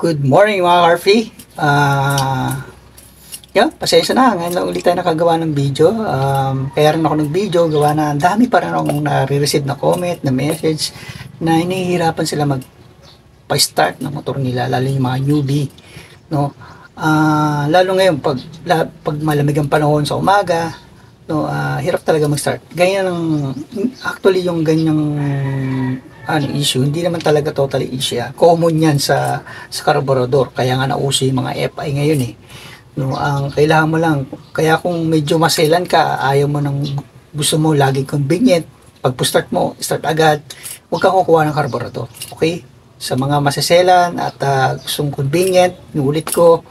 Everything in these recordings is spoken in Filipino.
Good morning mga Karfi. Pasensya na. Ngayon lang ulit tayo nakagawa ng video. Kaya rin ako nag-video. Gawa na ang dami pa rin akong nare-receive na comment, na message na hinihirapan sila mag-start ng motor nila. Lalo yung mga newbie. No? Lalo ngayon, pag malamig ang panahon sa umaga, no, hirap talaga mag-start. Actually yung ganyang issue, hindi naman talaga totally issue. Common yan sa carburetor. Kaya nga nauso yung mga FI ngayon eh. No, ang kailangan mo lang, kaya kung medyo maselan ka, ayaw mo gusto mo laging convenient, pag start mo, start agad, huwag ka kukuha ng carburetor. Okay? Sa mga maseselan at gustong convenient, nulit ko,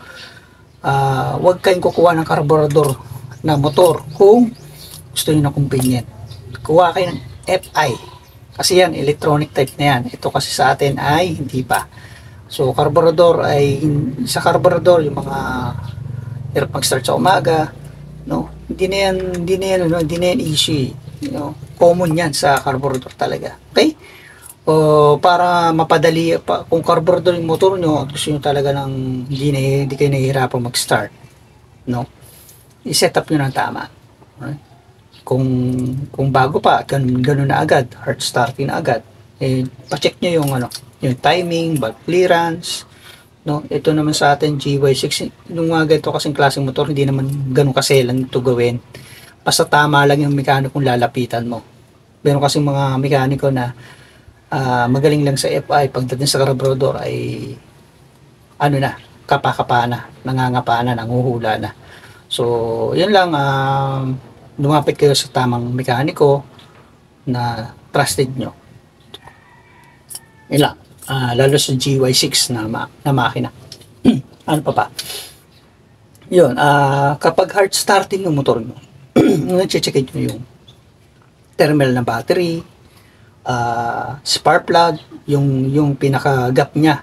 huwag kayong kukuha ng carburetor na motor kung gusto nyo na convenient. Kuha kayo ng FI. Kasi yan, electronic type na yan. Ito kasi sa atin ay hindi pa. So, carburetor ay, sa carburetor, yung mga hirap mag-start sa umaga, no? Hindi na yan issue. Common yan sa carburetor talaga. Okay? Para mapadali, kung carburetor yung motor nyo, gusto nyo talaga ng hindi kayo nahihirapan mag-start, no? I-set up nyo ng tama. Right? Kung bago pa, ganun na agad, hard starting na agad, pa-check nyo yung timing, valve clearance, no? Ito naman sa atin GY6, yung mga ganito kasing klaseng motor, hindi naman ganun kaselan ito gawin. Basta tama lang yung mekanikong lalapitan mo. Meron kasing mga mekaniko na magaling lang sa FI, pagdating sa carburetor ay kapa-kapa na, nangangapa na, nanguhula na. So, yun lang, lumapit kayo sa tamang mekaniko na trusted nyo. Yun lang. Lalo sa GY6 na makina. Ano pa ba? Yun, kapag hard starting yung motor nyo, check nyo yung thermal na battery, spark plug, yung pinaka-gap nya,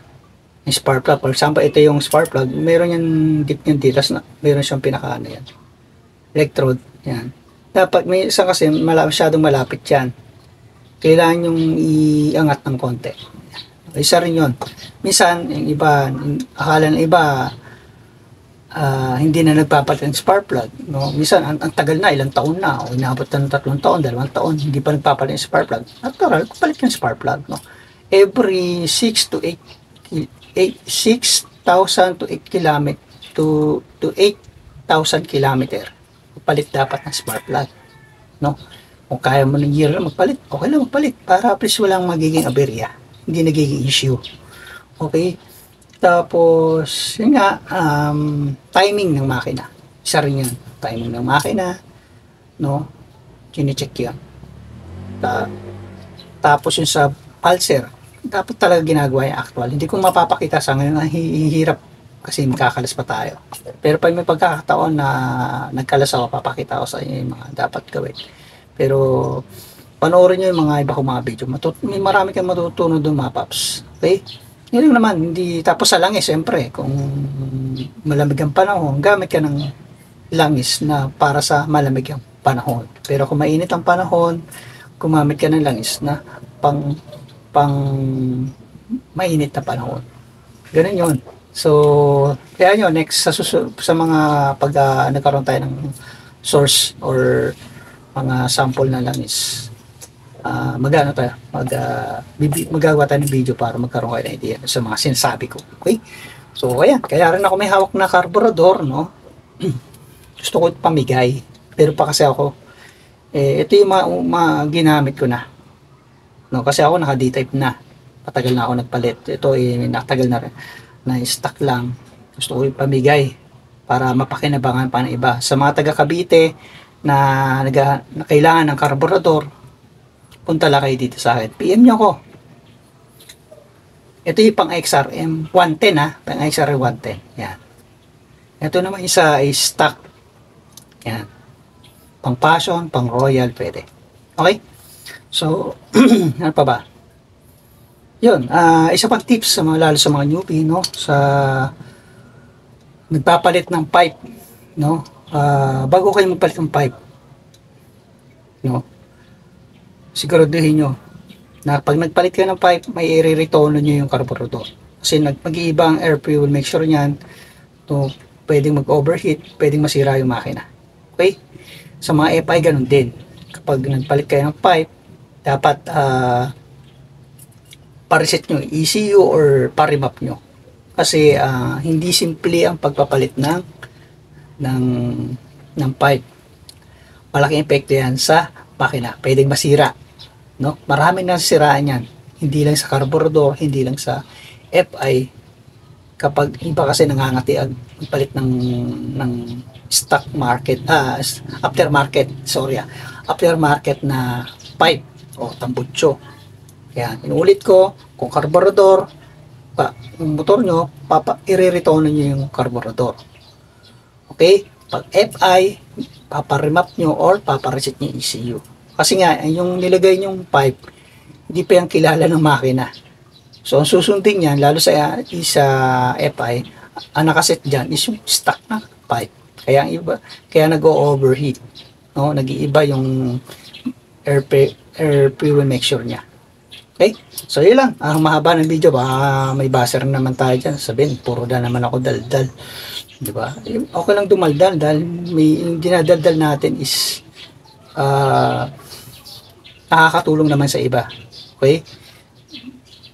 yung spark plug. For example, ito yung spark plug, meron yung dip nyan dito, meron siyang pinaka electrode, yan. Dapat may isa kasi masyadong malapit yan. Kailangan yung iangat ng konti. Isa rin yun. Minsan, yung iba, akala ng iba, hindi na nagpapalit ng spark plug. No? Minsan, ang tagal na, ilang taon na, o inabot na ng 3 taon, 2 taon, hindi pa nagpapalit ng spark plug. Natural, palit yung spark plug. No? Every 6,000 to 8 km to 8,000 km, palit dapat ng spark plug. No? Kung kaya mo ng year na magpalit, okay lang magpalit, para at least walang magiging aberya. Hindi nagiging issue. Okay? Tapos, yun nga, timing ng makina. Isa rin yun. Timing ng makina. No? Chine-check yun. Tapos yung sa pulser, dapat talaga ginagawa yung actual. Hindi ko mapapakita sa ngayon, hihirap kasi makakalas pa tayo. Pero pag may pagkakataon na nagkalas ako, papakita ko sa inyo yung mga dapat gawin. Pero, panoorin nyo yung mga iba kong mga video. May marami kang matutunan doon mga paps. Okay? Yun naman, tapos sa langis, siyempre, kung malamig ang panahon, gamit ka ng langis na para sa malamig ang panahon. Pero kung mainit ang panahon, gumamit ka ng langis na pang mainit na panahon. Ganun yun. So, kaya nyo, next, sa mga pag nagkaroon tayo ng source or mga sample na langis, magagawa tayo ng video para magkaroon kayo ng idea sa mga sinasabi ko. Okay? So, ayan. Kaya rin ako may hawak na carburetor, no? Gusto ko pamigay. Pero pa kasi ako, ito yung mga ginamit ko na. No? Kasi ako naka-D-type na. Patagal na ako nagpalit. Ito nakatagal na rin. Na-stock lang. Gusto ko yung pamigay para mapakinabangan pa ng iba. Sa mga taga Cavite na kailangan ng carburetor, punta lang kayo dito sa akin. PM nyo ako. Ito yung pang XRM 110 ha. Pang XRM 110. Yan. Ito naman isa ay stock. Yan. Pang passion, pang royal, pwede. Okay? So, ano pa ba? Yun. Isa pang tips lalo sa mga newbie, no? Sa nagpapalit ng pipe, no? Bago kayo magpalit ng pipe, no? Siguraduhin nyo na pag nagpalit ka ng pipe, may i-retono nyo yung carburetor. Kasi mag-iiba ang air fuel mixture niyan. So, pwedeng mag-overheat, pwedeng masira yung makina. Okay? Sa mga FI, ganun din. Kapag nagpalit kayo ng pipe, dapat pa-reset nyo ECU or pa-remap nyo. Kasi hindi simple ang pagpapalit ng, ng pipe. Malaking epekto yan sa makina. Pwedeng masira. No? Maraming nasiraan yan. Hindi lang sa carburetor, hindi lang sa FI. Kapag iba kasi nangangati ang palit ng stock market, aftermarket na pipe o tambutso. Kaya inulit ko, kung carburetor, yung motor nyo, i-retono nyo yung carburetor. Okay? Pag FI, paparemap nyo or papareset nyo yung ECU. Kasi nga, yung nilagay nyong pipe, hindi pa yung kilala ng makina. So, ang susundin yan, lalo sa FI, ang nakaset dyan is yung stock na pipe. Kaya ang iba, kaya nag-overheat. No? Nag-iiba yung air fuel mixture niya. Okay? So, yun lang. Ang mahaba ng video, baka may buzzer naman tayo dyan. Sabihin, puro da naman ako daldal. Diba? Okay lang dumaldal dahil may yung dinadaldal natin is nakakatulong naman sa iba. Okay?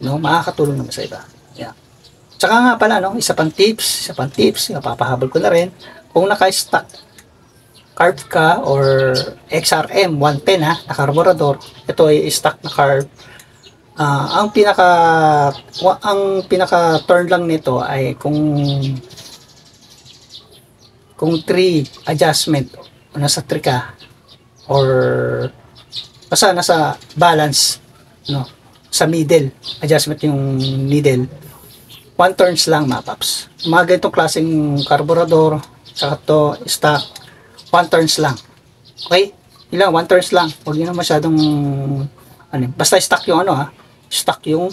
No, makakatulong naman sa iba. Yeah. Tsaka nga pala, no, isa pang tips, papahabol ko na rin. Kung naka-stock carb ka or XRM 110 na carburetor, ito ay stock na carb. Ang pinaka turn lang nito ay kung 3 adjustment, nasa 3 ka or basta nasa balance, no, sa middle adjustment yung needle, 1 turns lang mapaps. Mga ganitong klaseng carburetor saka to stock, 1 turns lang. Okay? Ilang 1 turns lang. Huwag yun na masyadong basta stock yung stock yung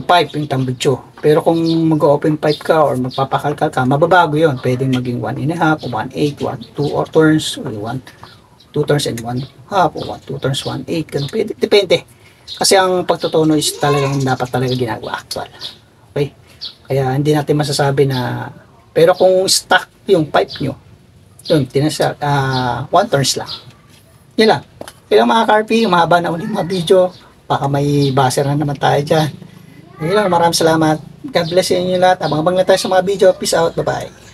pipe, yung tambutso. Pero kung mag-open pipe ka or magpapakalkal ka, mababago yun. Pwedeng maging 1.5 o 1.8, 2 or turns, or 2 turns and 1.5 o 2 turns 1.8. Pwede, depende. Kasi ang pagtutono is talagang dapat talaga ginagawa actual. Okay? Kaya hindi natin masasabi na, pero kung stock yung pipe nyo, yun, 1 turns lang. Yun lang. Kaya mga karpi, mahaba na ulit mga video. Baka may buzzer na naman tayo dyan. Yun lang, maraming salamat. God bless sa inyo lahat. Abang-abang na tayo sa mga video. Peace out. Bye-bye.